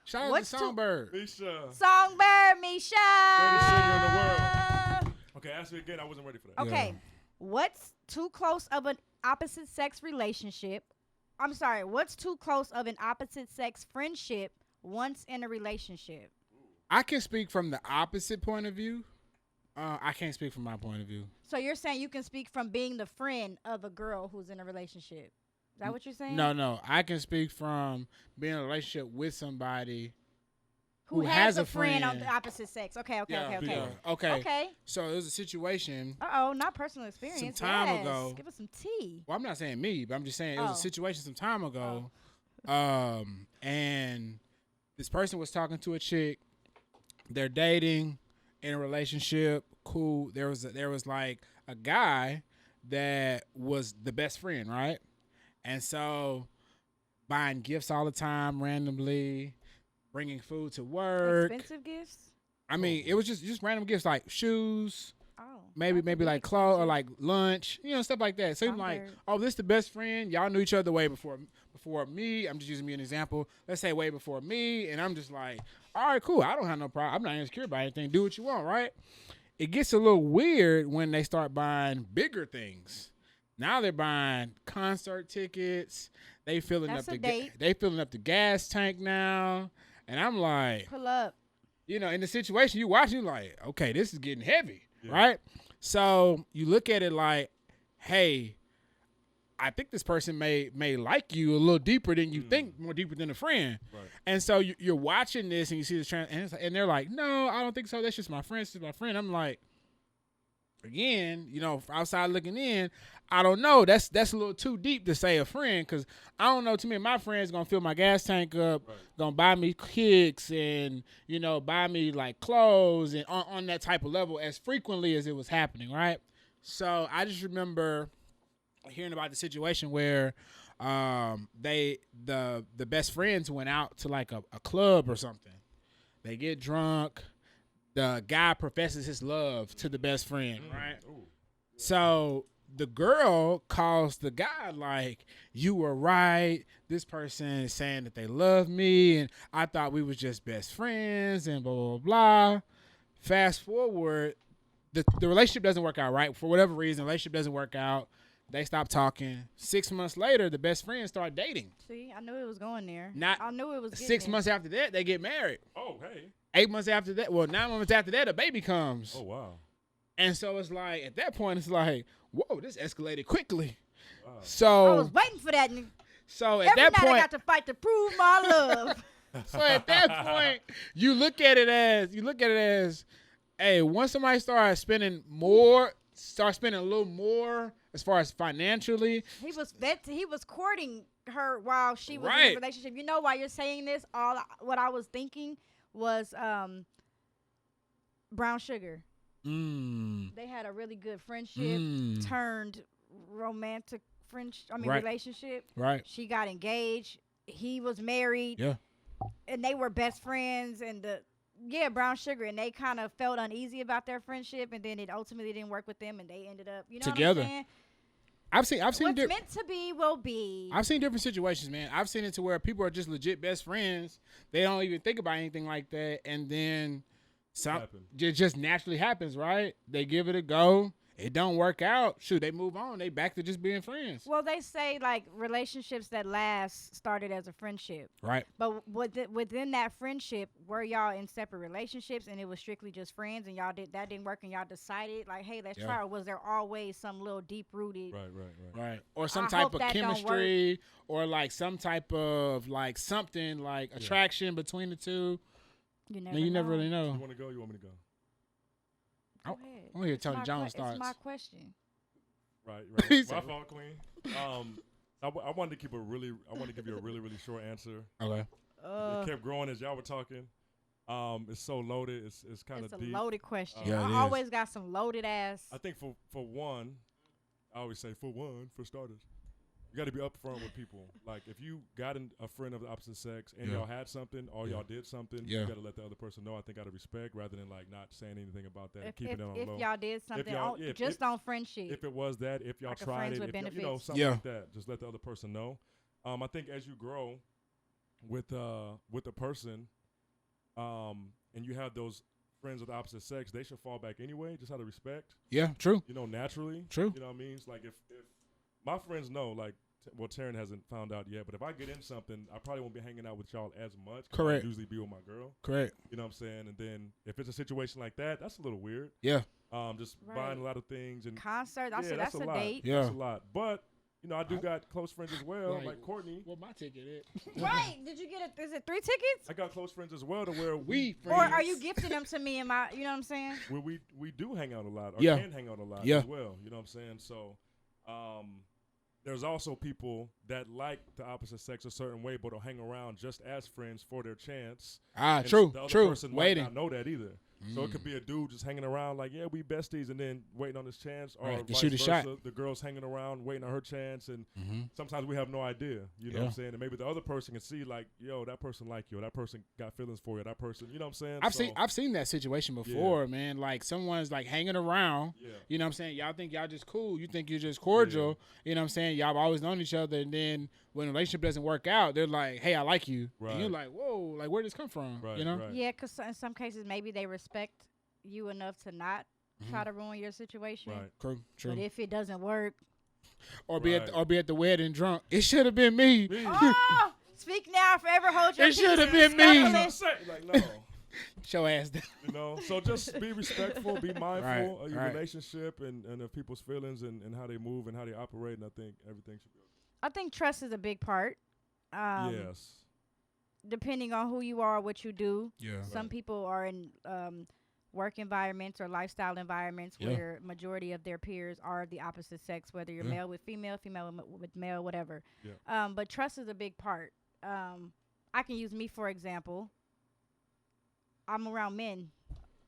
Shout out What's to too- Songbird. Misha. Songbird Misha. Greatest singer in the world. Okay, ask me again. I wasn't ready for that. Okay, what's too close of an opposite sex relationship? I'm sorry, what's too close of an opposite sex friendship once in a relationship? I can speak from the opposite point of view. I can't speak from my point of view. So you're saying you can speak from being the friend of a girl who's in a relationship. Is that what you're saying? No. I can speak from being in a relationship with somebody Who has a friend on the opposite sex. Okay. Okay. So it was a situation. Uh-oh, not personal experience. Some time Yes. ago. Give us some tea. Well, I'm not saying me, but I'm just saying it was Oh. a situation some time ago. And this person was talking to a chick. They're dating. in a relationship, cool. There was like a guy that was the best friend, right? And so buying gifts all the time randomly, bringing food to work. Expensive gifts? I mean, it was just random gifts like shoes, Oh. maybe that could be like clothes or expensive. like lunch, stuff like that. So I'm like, Songbird. oh, this the best friend. Y'all knew each other way before me. I'm just using me an example. Let's say way before me, and I'm just like, all right, cool. I don't have no problem. I'm not insecure about anything. Do what you want, right? It gets a little weird when they start buying bigger things. Now they're buying concert tickets. They filling That's up a the date. they filling up the gas tank now, and I'm like, Pull up. in the situation you watch, you like, okay, this is getting heavy, Yeah. right? So you look at it like, hey, I think this person may like you a little deeper than you think, more deeper than a friend. Right. And so you're watching this and you see this and they're like, no, I don't think so. That's just my friend. This is my friend. I'm like, again, outside looking in, I don't know. That's a little too deep to say a friend because I don't know too many of my friends gonna fill my gas tank up, Right. gonna buy me kicks and buy me like clothes and on that type of level as frequently as it was happening, right? So I just remember hearing about the situation where the best friends went out to like a club or something. They get drunk. The guy professes his love to the best friend, right? Ooh. So the girl calls the guy like, you were right. This person is saying that they love me, and I thought we was just best friends, and blah, blah, blah. Fast forward, the relationship doesn't work out, right? For whatever reason, the relationship doesn't work out. They stop talking. 6 months later, the best friends start dating. See, I knew it was going there. Not I knew it was getting 6 there. months after that, they get married. Oh, hey. 8 months after that, 9 months after that, a baby comes. Oh, wow. And so it's like, at that point, it's like, whoa, this escalated quickly. Wow. I So, was waiting for that. so at Every that night I point, got to fight to prove my love. so at that point, you look at it as, hey, once somebody starts spending a little more as far as financially, He was courting her while she was in Right. a relationship. You know why you're saying this? What I was thinking was Brown Sugar. They had a really good friendship turned romantic Right. relationship. right? She got engaged. He was married. Yeah. And they were best friends Brown Sugar, and they kind of felt uneasy about their friendship, and then it ultimately didn't work with them, and they ended up, Together. What I'm saying? I've seen What's different. meant to be will be. I've seen different situations, man. I've seen it to where people are just legit best friends. They don't even think about anything like that, and then it just naturally happens, right? They give it a go. It don't work out. Shoot, they move on. They back to just being friends, Well, they say like relationships that last started as a friendship, right? but within that friendship, were y'all in separate relationships and it was strictly just friends, and that didn't work, and y'all decided like, hey, let's Yeah. try? Or was there always some little deep rooted? Right. Or some I type hope of that don't chemistry, or like some type of like something like attraction between the two. You No, you never really You know. want to go? You want me to go? Go ahead. I want to hear It's Tony my Jones It's my thoughts. question. Right. He My said- fault, Queen. I wanted to give you a really, really short answer. Okay. It kept growing as y'all were talking. It's so loaded. It's kind It's of a deep. loaded question. Yeah, it I is. always got some loaded ass. I think for one, I always say for starters, you got to be upfront with people. Like if you got a friend of the opposite sex and Yeah. y'all had something or y'all did something, Yeah. you got to let the other person know. I think out of respect, rather than like not saying anything about that and If, keeping if, it on if low. y'all did something, y'all- yeah, just on friendship. If it was that, if y'all Like a tried friends it, with if y'all- benefits. something Yeah. like that, just let the other person know. I think as you grow with the person, and you have those friends of the opposite sex, they should fall back anyway, just out of respect. Yeah. True. Naturally. True. You know what I mean? It's like if my friends know, like, Taryn hasn't found out yet, but if I get in something, I probably won't be hanging out with y'all as much. 'Cause Correct. I usually be with my girl. Correct. You know what I'm saying? And then if it's a situation like that, that's a little weird. Yeah. Just Right. buying a lot of things and Concert, I said that's that's a lot. date. Yeah. That's a lot. But I do got close friends as well, like Courtney. What my ticket is? Right? Did you get it? Is it 3 tickets? I got close friends as well to where We Or friends. are you gifting them to me and my? You know what I'm saying? where we do hang out a lot or Yeah. can hang out a lot Yeah. as well. You know what I'm saying? So there's also people that like the opposite sex a certain way, but will hang around just as friends for their chance. And True, the other true. person Waiting. might not know that either. So it could be a dude just hanging around like, yeah, we besties, and then waiting on his chance, or Right, to vice shoot a versa. shot. The girl's hanging around waiting on her chance, and sometimes we have no idea. You know what I'm saying? And maybe the other person can see like, yo, that person like you, or that person got feelings for you, that person. You know what I'm saying? I've seen that situation before, man. Like someone's like hanging around. Yeah. You know what I'm saying? Y'all think y'all just cool. You think you're just cordial. You know what I'm saying? Y'all have always known each other, and then when a relationship doesn't work out, they're like, "Hey, I like you." Right. And you're like, "Whoa, like where did this come from?" Right, you know? right. Yeah, because in some cases maybe they respect you enough to not try to ruin your situation. Right. True. But if it doesn't work, Or be at the wedding drunk. It should have been me. oh, speak now, forever hold your It peace. should have been Scuffling. me. Like, no. Show ass down. You know, so just be respectful, be mindful of your right. relationship and of people's feelings and how they move and how they operate, and I think everything should be okay. I think trust is a big part. Yes. Depending on who you are, what you do. Yeah. Some people are in work environments or lifestyle environments where majority of their peers are the opposite sex, whether you're male with female, female with male, whatever. Yeah. But trust is a big part. I can use me for example. I'm around men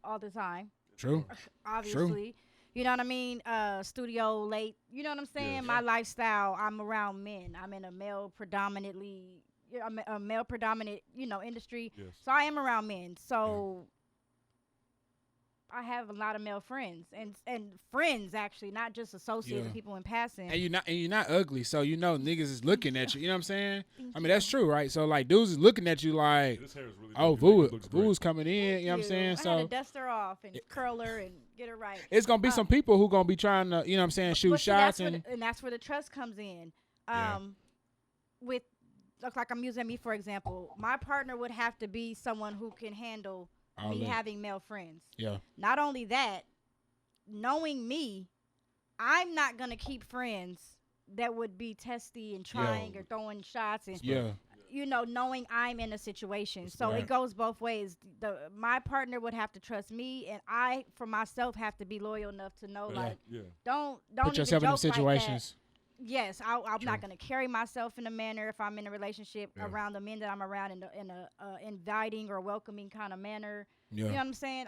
all the time. True. Obviously. You know what I mean? Studio late. You know what I'm saying? Yeah. My lifestyle, I'm around men. I'm in a male predominant, industry. Yes. So I am around men. So I have a lot of male friends and friends actually, not just associates and people in passing. And you're not ugly, so you know niggas is looking at you. You know what I'm saying? I mean that's true, right? So like dudes is looking at you like, This hair is really oh, Vu's coming in. You know what I'm saying? I had to So dust her off and curl her and get her right. it's gonna be some people who gonna be trying to, you know what I'm saying, shoot But see, shots and that's where the trust comes in. With like I'm using me for example, my partner would have to be someone who can handle me having male friends. Yeah. Not only that, knowing me, I'm not gonna keep friends that would be testy and trying or throwing shots and knowing I'm in a situation. So it goes both ways. My partner would have to trust me, and I, for myself, have to be loyal enough to know don't put yourself in them situations. Yes, I'm not going to carry myself in a manner if I'm in a relationship around the men that I'm around in a inviting or welcoming kind of manner. You know what I'm saying?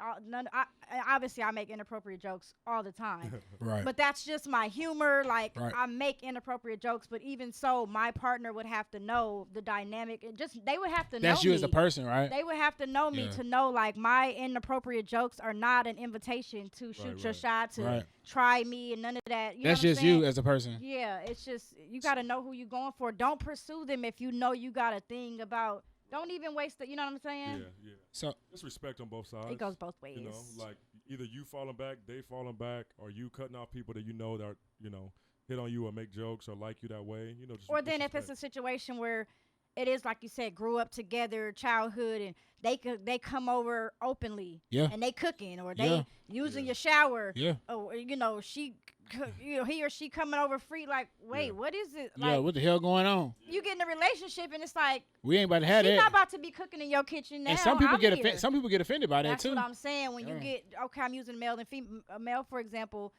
Obviously, I make inappropriate jokes all the time. Right. But that's just my humor. Like, I make inappropriate jokes, but even so, my partner would have to know the dynamic. They would have to know that's you me. as a person, right? They would have to know me to know, like, my inappropriate jokes are not an invitation to shoot your shot, to try me, and none of that. You that's know what just I'm saying? you as a person. Yeah, it's just, you got to know who you're going for. Don't pursue them if you know you got a thing about. Don't even waste it. You know what I'm saying? Yeah. So just respect on both sides. It goes both ways. You know, like either you falling back, they falling back, or you cutting off people that you know that hit on you or make jokes or like you that way. You know, just or then if it's a situation where it is like you said, grew up together, childhood, and they come over openly, and they cooking or they using your shower, or he or she coming over free. Like, wait, what is it? Like, what the hell going on? You get in a relationship and it's like we ain't about to have that. She's not about to be cooking in your kitchen now. And some people get offended. Some people get offended by that That's too. That's what I'm saying. When you get I'm using male and female. Male, for example.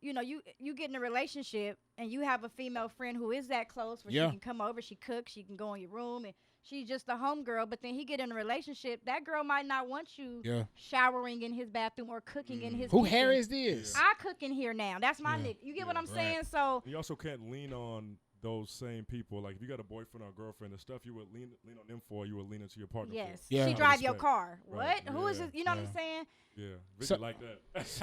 You know, you get in a relationship and you have a female friend who is that close where she can come over, she cooks, she can go in your room, and she's just a homegirl. But then he get in a relationship, that girl might not want you showering in his bathroom or cooking in his Who kitchen. hair is this? I cook in here now. That's my nigga. You get what I'm saying? So you also can't lean on those same people. Like if you got a boyfriend or a girlfriend, the stuff you would lean on them for, you would lean into your partner for. She drive your car. Right. What? Who is it? You know what I'm saying? Yeah, Vicky like that. This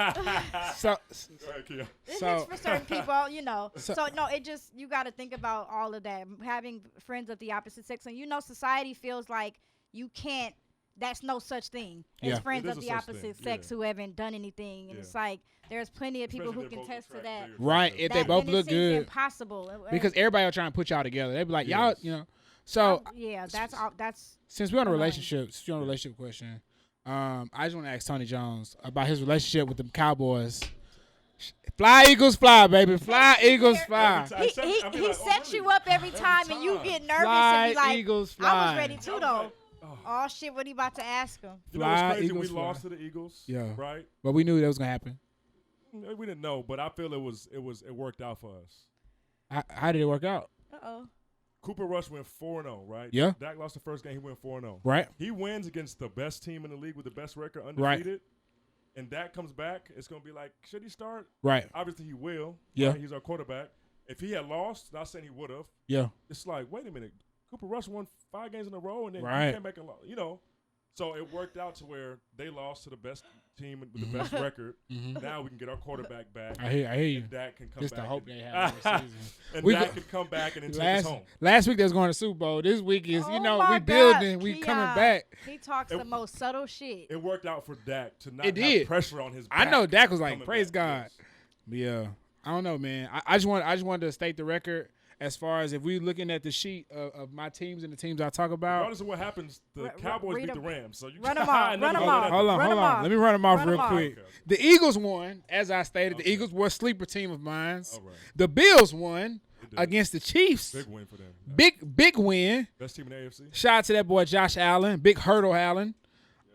is for certain people, you know. So no, it just, you got to think about all of that. Having friends of the opposite sex, and society feels like you can't. That's no such thing as friends of the opposite sex who haven't done anything, and it's like there's plenty of people who can test to that. Right, if they both look good, impossible. Because everybody are trying to put y'all together. They be like, y'all, So that's since we're on a relationship, question. I just want to ask Tony Jones about his relationship with the Cowboys. Fly Eagles fly, baby. Fly Eagles fly. He sets you up every time, and you get nervous fly, and be like, Eagles fly. I was ready too, though. Oh, shit, what he about to ask him? You know what's crazy? Eagles, we lost to the Eagles, right? But we knew that was going to happen. We didn't know, but I feel it worked out for us. How did it work out? Uh-oh. Cooper Rush went 4-0, right? Yeah. Dak lost the first game. He went 4-0. Right. He wins against the best team in the league with the best record, undefeated. And Dak comes back. It's going to be like, should he start? Right. Obviously, he will. Yeah. Right? He's our quarterback. If he had lost, not saying he would have. Yeah. It's like, wait a minute. Cooper Rush won 5 games in a row, and then Right. he came back and lost. You know. So it worked out to where they lost to the best team with the best record. Now we can get our quarterback back. I hear you. And Dak can come Just back. the hope and, they have in the season. and We Dak go- can come back and then take us home. Last week they was going to Super Bowl. This week is, Oh you know, my we God, building, we coming Keon. back. He talks the most subtle shit. It worked out for Dak to not It have did. pressure on his back. I know Dak was like, coming praise back. God. But yeah, I don't know, man. I just wanted to state the record as far as if we looking at the sheet of my teams and the teams I talk about. Regardless of what happens, the Cowboys read beat the them. Rams. So you Run 'em I off, never run 'em know off. that. Hold on. Run 'em off. Let me run them off Run real 'em off. quick. Okay. The Eagles won, as I stated. Okay. The Eagles were a sleeper team of mine. All right. The Bills won They did. against the Chiefs. Big win for them. Big win. Best team in the AFC. Shout out to that boy Josh Allen, big hurdle Allen.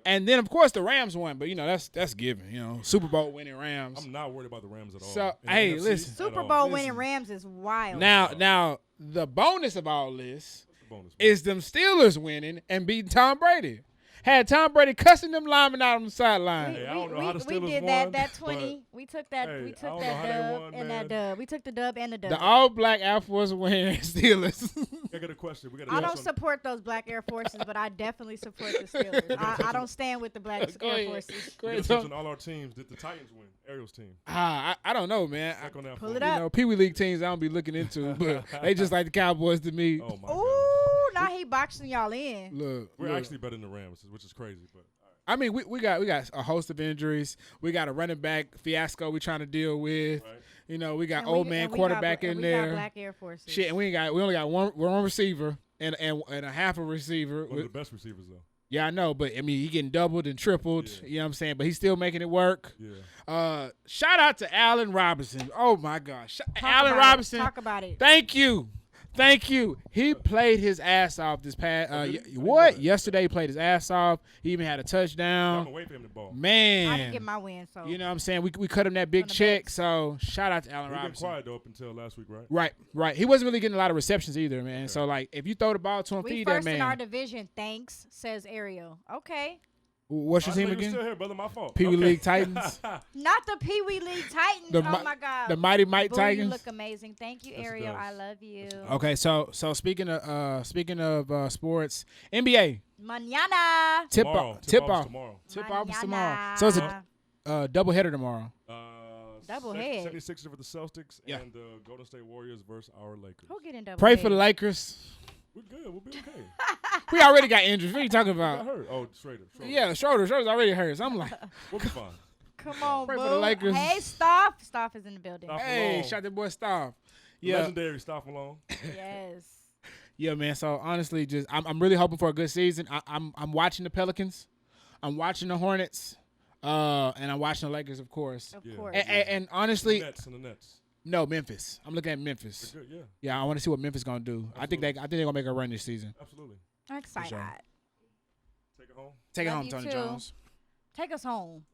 And then of course the Rams won, but you know that's given. You know, Super Bowl winning Rams. I'm not worried about the Rams at all. So, In the hey, NFC listen. at Super all. Bowl Listen. winning Rams is wild. Now the bonus of all this The bonus. is them Steelers winning and beating Tom Brady. Had Tom Brady cussing them linemen out on the sideline. Hey, I don't know how the we Steelers did won, that but 20. We took that. hey, we I took don't know that how they dub won, and man. that dub. We took the dub and the dub. The all black Air Force wearing Steelers. I got a question. We got I don't support those black Air Forces, but I definitely support the Steelers. I don't stand with the black Go Air ahead. Forces. Go We ahead, got Tom. all our teams. Did the Titans win? Ariel's team. I don't know, man. Check on that Pull for it me. up. You know, Pee Wee League teams I don't be looking into, but they just like the Cowboys to me. Oh my God. Ooh, now he boxing y'all in. Look, We're look. actually better than the Rams, which is crazy. But all right. I mean, we got a host of injuries. We got a running back fiasco we trying to deal with. Right. You know, we got And old we- man and we quarterback got, in and there. We got black Air Forces. Shit, and we only got one receiver and a half a receiver. One of the best receivers though. Yeah, I know, but I mean, he getting doubled and tripled. Yeah. You know what I'm saying? But he's still making it work. Yeah. Shout out to Allen Robinson. Oh my gosh, Talk Allen about Robinson. It. Talk about it. Thank you. He played his ass off this past. did he? What? Yesterday he played his ass off. He even had a I'm touchdown. gonna wait for him to ball. Man, I didn't get my win, so you know what I'm saying? We cut him that big On the check. backs. So shout out to Allen He's been Robinson. quiet though up until last week, right? Right. He wasn't really getting a lot of receptions either, man. So like, if you throw the ball to him, we feed that first in our man. division. Thanks, says Ariel. Okay, What's your I team didn't know you were again? still here, brother. My fault. Pee Wee Okay. League Titans. not the Pee Wee League Titans. The oh mi- my God, The Mighty Mike Boo, Titans. You look amazing. Thank you, Yes, it Ariel. does. I love you. Okay, so speaking of sports, NBA Mañana. tip Tomorrow. off Tomorrow. tip off is Mañana. tomorrow. So it's a double header tomorrow. Double head. 76ers for the Celtics Yeah. and the Golden State Warriors versus our Lakers. Who get in double? Pray for the head? Lakers. We're good. We'll be okay. We already got injuries. What are you talking Got about? hurt. Oh, Schrader. Yeah, Schroeder's already hurt. So I'm like, We'll be fine. Come on, Pray boo. for the Lakers. Hey, Stoff. Stoff is in the building. Stoff. hey, Malone. shot that boy Staff. Yeah, Legendary Stoff Malone. Yes. yeah, man. So honestly, just I'm really hoping for a good season. I'm watching the Pelicans, I'm watching the Hornets, and I'm watching the Lakers, of course. Of Yeah. course. And The honestly, Nets and the Nets. no, Memphis. I'm looking at Memphis. They're good. Yeah. Yeah, I want to see what Memphis gonna do. I think they're gonna make a run this season. Absolutely. I'm excited. sure. Take it home. Take it Love home, you Tony too. Jones. Take us home.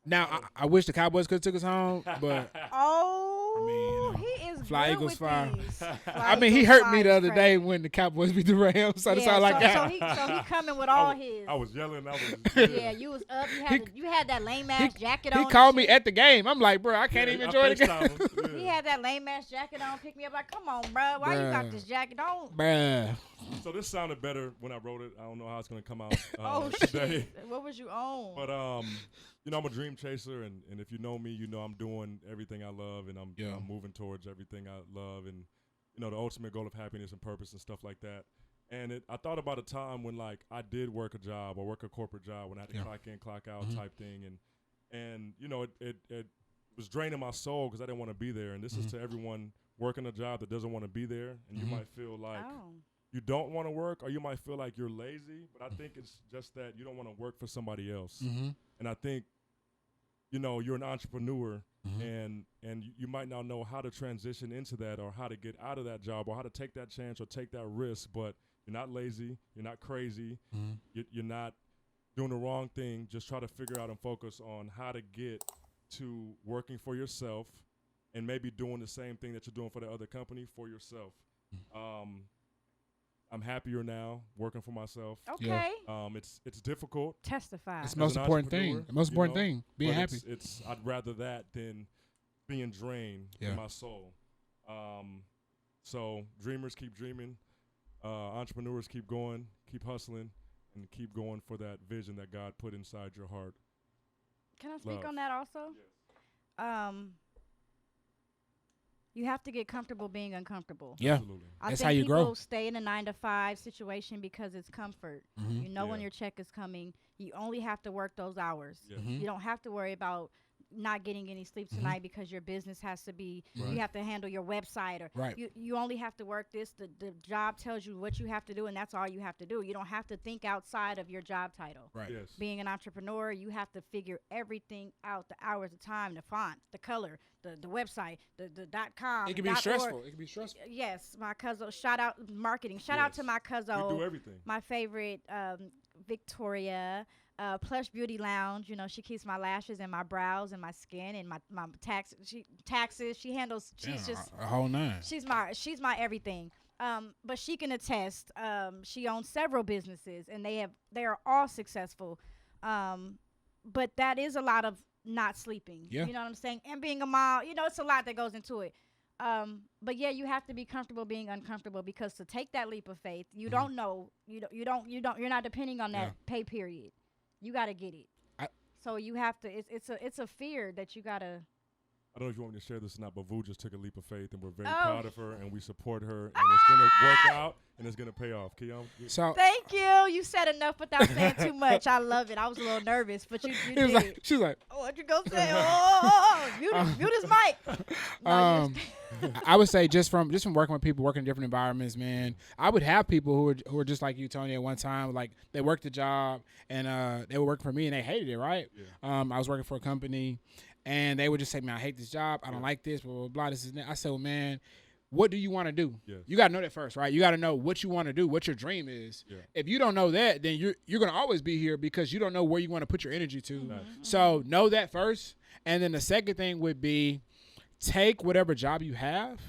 Now I wish the Cowboys could have took us home, but Oh, I mean, you know, he is fly good Eagles with fly. these. Fly I mean he Eagles hurt fly me the is other day crazy. when the Cowboys beat the Rams. So that's Yeah, all I so got. he coming with I all was, his. I was yelling. I was. Yeah, you was up. You had that lame ass jacket on. He and called me shit. at the game. I'm like, bro, I can't even enjoy the game. FaceTimed him. He Yeah. had that lame ass jacket on. Pick me up. Like, come on, bro. Why you got Bruh. this jacket? Don't. Bruh. So this sounded better when I wrote it. I don't know how it's gonna come out Oh today. shit. What was you on? But you know, I'm a dream chaser, and if you know me, you know I'm doing everything I love, and I'm moving towards everything I love, and you know the ultimate goal of happiness and purpose and stuff like that. And I thought about a time when like I did work a job or work a corporate job when I had to clock in, clock out type thing, and you know it was draining my soul because I didn't want to be there. And this is to everyone working a job that doesn't want to be there, and you might feel like Oh. you don't want to work, or you might feel like you're lazy. But I think it's just that you don't want to work for somebody else. And I think, you know, you're an entrepreneur, and you might not know how to transition into that, or how to get out of that job, or how to take that chance or take that risk. But you're not lazy, you're not crazy, you're not doing the wrong thing. Just try to figure out and focus on how to get to working for yourself, and maybe doing the same thing that you're doing for the other company for yourself. I'm happier now working for myself. Okay. It's difficult. Testify. It's the most an important thing. entrepreneur, The most you important know, thing, being but happy. It's I'd rather that than being drained in my soul. So dreamers keep dreaming, entrepreneurs keep going, keep hustling, and keep going for that vision that God put inside your heart. Can I speak Love. on that also? Yes. You have to get comfortable being uncomfortable. Yeah. Absolutely. I That's think how you people grow. stay in a 9-to-5 situation because it's comfort. Mhm. You know when Yeah. your check is coming. You only have to work those hours. Yes. Mhm. You don't have to worry about not getting any sleep tonight because your business has to be. Right. You have to handle your website, or Right. you only have to work this. The job tells you what you have to do, and that's all you have to do. You don't have to think outside of your job title. Right. Yes. Being an entrepreneur, you have to figure everything out: the hours, the time, the font, the color, the website, the .com. It can be .org. stressful. It can be stressful. Yes, my cousin. Shout out marketing. Shout out to Yes. my We cousin. do everything. My favorite, Victoria, Plush Beauty Lounge. You know, she keeps my lashes and my brows and my skin and my taxes. She handles. She's Yeah, just. a whole 9. She's my everything. But she can attest. She owns several businesses, and they are all successful. But that is a lot of not sleeping. Yeah. You know what I'm saying? And being a mom, you know, it's a lot that goes into it. But yeah, you have to be comfortable being uncomfortable, because to take that leap of faith, you don't know, you're not depending on that pay period. You got to get it. So you have to. It's a fear that you gotta. I don't know if you want me to share this or not, but Vu just took a leap of faith, and we're very Oh. proud of her, and we support her, and it's going to work out, and it's going to pay off. Keon? So Thank you. You said enough without saying too much. I love it. I was a little nervous, but you he did was like, it. she's like, Oh, what you gonna say? Mute his mic. No, I would say just from working with people, working in different environments, man. I would have people who were just like you, Tony, at one time. Like they worked the job and they were working for me and they hated it, right? Yeah. I was working for a company and they would just say, man, I hate this job. I don't like this, blah, blah, blah. This is that. I said, well, man, what do you want to do? Yes. You got to know that first, right? You got to know what you want to do, what your dream is. Yeah. If you don't know that, then you're going to always be here because you don't know where you want to put your energy to. Nice. So know that first. And then the second thing would be take whatever job you have,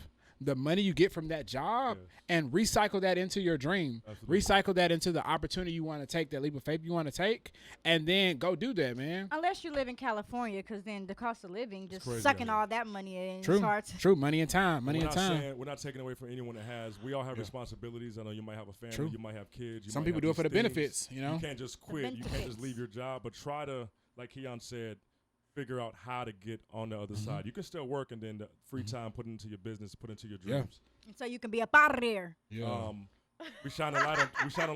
the money you get from that job, and recycle that into your dream. Absolutely. Recycle that into the opportunity you want to take, that leap of faith you want to take, and then go do that, man. unless you live in California, because then the cost of living just crazy sucking out here. all that money in. True. It's hard to. True. Money and time. Money we're and not time. saying- we're not taking away from anyone that has. We all have responsibilities. I know you might have a family. True. You might have kids. You Some might people have do it these for the things. benefits, you know? You can't just quit. You can't just benefits. leave your job. But try to, like Keon said, figure out how to get on the other side. You can still work, and then the free time put into your business, put into your Yeah. dreams. So you can be up out of there. Yeah. We shine a light on. We shine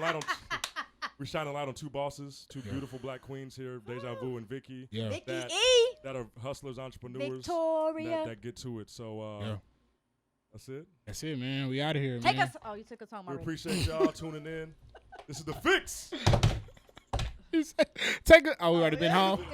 a light on two bosses, two beautiful black queens here, Deja Vu and Vicky. Yeah. Vicky That- E. That are hustlers, entrepreneurs. Victoria. That get to it. So Yeah. that's it. That's it, man. We out of here, Take man. us. Oh, you took us home We already. appreciate y'all tuning in. This is The Fix. Take it. Oh, we already been home.